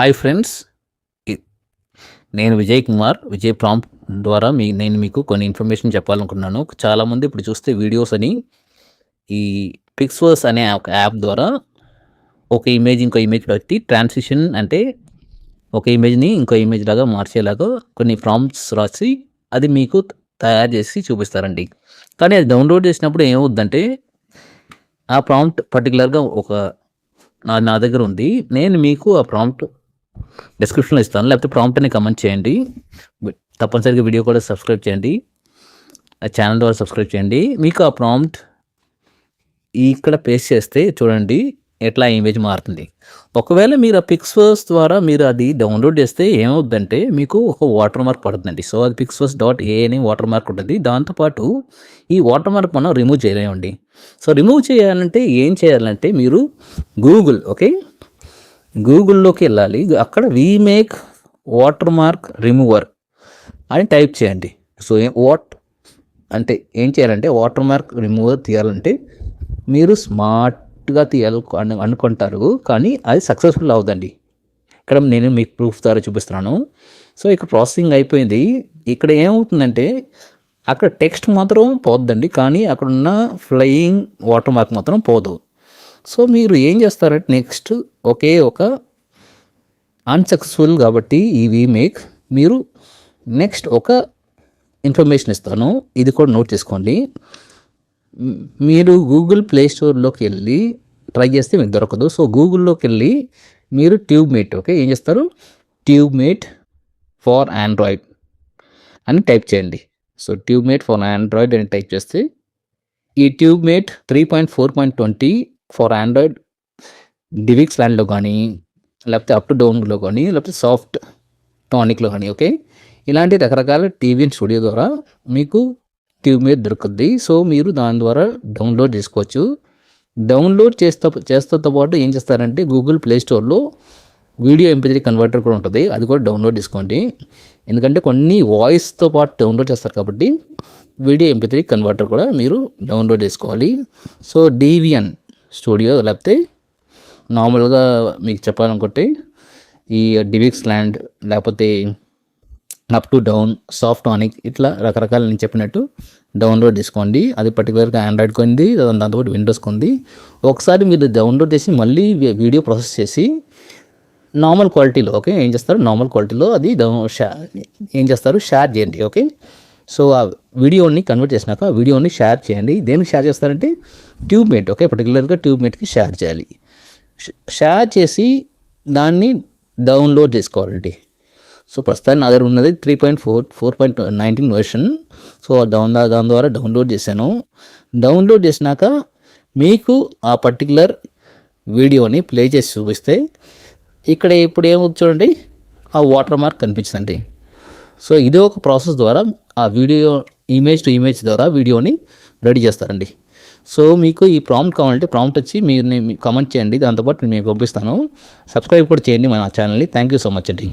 Hi friends, నేను Vijay Kumar. Vijay prompt ద్వారా నేను మీకు కొన్ని ఇన్ఫర్మేషన్ చెప్పాలనుకున్నాను. చాలామంది ఇప్పుడు చూస్తే వీడియోస్ అని ఈ పిక్స్వర్స్ అనే ఒక యాప్ ద్వారా ఒక ఇమేజ్ ఇంకో ఇమేజ్ పెట్టి ట్రాన్సిషన్ అంటే ఒక ఇమేజ్ని ఇంకో ఇమేజ్ లాగా మార్చేలాగా కొన్ని ప్రాంప్ట్స్ రాసి అది మీకు తయారు చేసి చూపిస్తారండి. కానీ అది డౌన్లోడ్ చేసినప్పుడు ఏమవుద్దంటే ఆ ప్రాంప్ట్ పర్టికులర్గా నా దగ్గర ఉంది. నేను మీకు ఆ ప్రాంప్ట్ డిస్క్రిప్షన్లో ఇస్తాను, లేకపోతే ప్రాంప్ట్ అని కమెంట్ చేయండి. తప్పనిసరిగా వీడియో కూడా సబ్స్క్రైబ్ చేయండి, ఆ ఛానల్ ద్వారా సబ్స్క్రైబ్ చేయండి. మీకు ఆ ప్రాంప్ట్ ఇక్కడ పేస్ట్ చేస్తే చూడండి ఎట్లా ఇమేజ్ మారుతుంది. ఒకవేళ మీరు ఆ పిక్స్వర్స్ ద్వారా మీరు అది డౌన్లోడ్ చేస్తే ఏమవుద్దంటే మీకు ఒక వాటర్ మార్క్ పడుతుందండి. సో అది picsworks.a అని వాటర్ మార్క్ ఉంటుంది. దాంతోపాటు ఈ వాటర్ మార్క్ మనం రిమూవ్ చేయలేమండి. సో రిమూవ్ చేయాలంటే ఏం చేయాలంటే మీరు గూగుల్లోకి వెళ్ళాలి. అక్కడ వీమేక్ వాటర్ మార్క్ రిమూవర్ అని టైప్ చేయండి. సో ఏం చేయాలంటే వాటర్ మార్క్ రిమూవర్ తీయాలంటే మీరు స్మార్ట్గా అనుకుంటారు, కానీ అది సక్సెస్ఫుల్ అవుదండి. ఇక్కడ నేను మీకు ప్రూఫ్ ద్వారా చూపిస్తున్నాను. సో ఇక్కడ ప్రాసెసింగ్ అయిపోయింది. ఇక్కడ ఏమవుతుందంటే అక్కడ టెక్స్ట్ మాత్రం పోద్దండి, కానీ అక్కడ ఉన్న ఫ్లయింగ్ వాటర్ మార్క్ మాత్రం పోదు. సో మీరు ఏం చేస్తారంటే నెక్స్ట్ ఒక అన్సక్సెస్ఫుల్ కాబట్టి ఈ వీమేక్ మీరు నెక్స్ట్ ఒక ఇన్ఫర్మేషన్ ఇస్తాను, ఇది కూడా నోట్ చేసుకోండి. మీరు గూగుల్ ప్లే స్టోర్లోకి వెళ్ళి ట్రై చేస్తే మీకు దొరకదు. సో గూగుల్లోకి వెళ్ళి మీరు ట్యూబ్మేట్ ఏం చేస్తారు, ట్యూబ్మేట్ ఫర్ ఆండ్రాయిడ్ అని టైప్ చేయండి. సో ట్యూబ్మేట్ ఫర్ ఆండ్రాయిడ్ అని టైప్ చేస్తే ఈ ట్యూబ్మేట్ 3.4.20 ఫర్ ఆండ్రాయిడ్ డివిక్స్ ల్యాండ్లో కానీ, లేకపోతే అప్ టు డౌన్లో కానీ, లేకపోతే సాఫ్ట్ టానిక్లో కానీ ఇలాంటి రకరకాల టీవీ స్టూడియో ద్వారా మీకు ట్యూబ్మేట్ దొరుకుద్ది. సో మీరు దాని ద్వారా డౌన్లోడ్ చేసుకోవచ్చు. డౌన్లోడ్ చేస్తూ పాటు ఏం చేస్తారంటే గూగుల్ ప్లే స్టోర్లో వీడియో MP3 కన్వర్టర్ కూడా ఉంటుంది, అది కూడా డౌన్లోడ్ చేసుకోండి. ఎందుకంటే కొన్ని వాయిస్తో పాటు డౌన్లోడ్ చేస్తారు కాబట్టి వీడియో MP3 కన్వర్టర్ కూడా మీరు డౌన్లోడ్ చేసుకోవాలి. సో DVN స్టూడియో లేకపోతే నార్మల్గా మీకు చెప్పాలనుకుంటే ఈ డివిక్స్ ల్యాండ్ లేకపోతే up to down soft tonic ఇట్లా రకరకాల నేను చెప్పినట్టు డౌన్లోడ్ చేసుకోండి. అది పర్టికులర్గా ఆండ్రాయిడ్కి ఉంది, దాంతోపాటు విండోస్కి ఉంది. ఒకసారి మీరు డౌన్లోడ్ చేసి మళ్ళీ వీడియో ప్రాసెస్ చేసి నార్మల్ క్వాలిటీలో ఏం చేస్తారు, నార్మల్ క్వాలిటీలో అది షేర్ చేయండి. సో ఆ వీడియోని కన్వర్ట్ చేసినాక ఆ వీడియోని షేర్ చేయండి. దేనికి షేర్ చేస్తారంటే ట్యూబ్మేట్ పర్టికులర్గా ట్యూబ్మేట్కి షేర్ చేయాలి. షేర్ చేసి దాన్ని డౌన్లోడ్ చేసుకోవాలండి. సో ప్రస్తుతానికి నా దగ్గర ఉన్నది 3.4.19 వర్షన్. సో దాని ద్వారా డౌన్లోడ్ చేశాను. డౌన్లోడ్ చేసినాక మీకు ఆ పర్టికులర్ వీడియోని ప్లే చేసి చూపిస్తే ఇక్కడ ఇప్పుడు ఏమవుతుంది చూడండి, ఆ వాటర్ మార్క్ కనిపించిందండి. సో ఇదే ఒక ప్రాసెస్ ద్వారా ఆ వీడియో ఇమేజ్ టు ఇమేజ్ ద్వారా వీడియోని రెడీ చేస్తారండి. సో మీకు ఈ ప్రాంప్ట్ కావాలంటే ప్రాంప్ట్ వచ్చి మీరు కమెంట్ చేయండి, దాంతోపాటు నేను మీకు పంపిస్తాను. సబ్స్క్రైబ్ కూడా చేయండి మన ఛానల్ని. థ్యాంక్ యూ సో మచ్ అండి.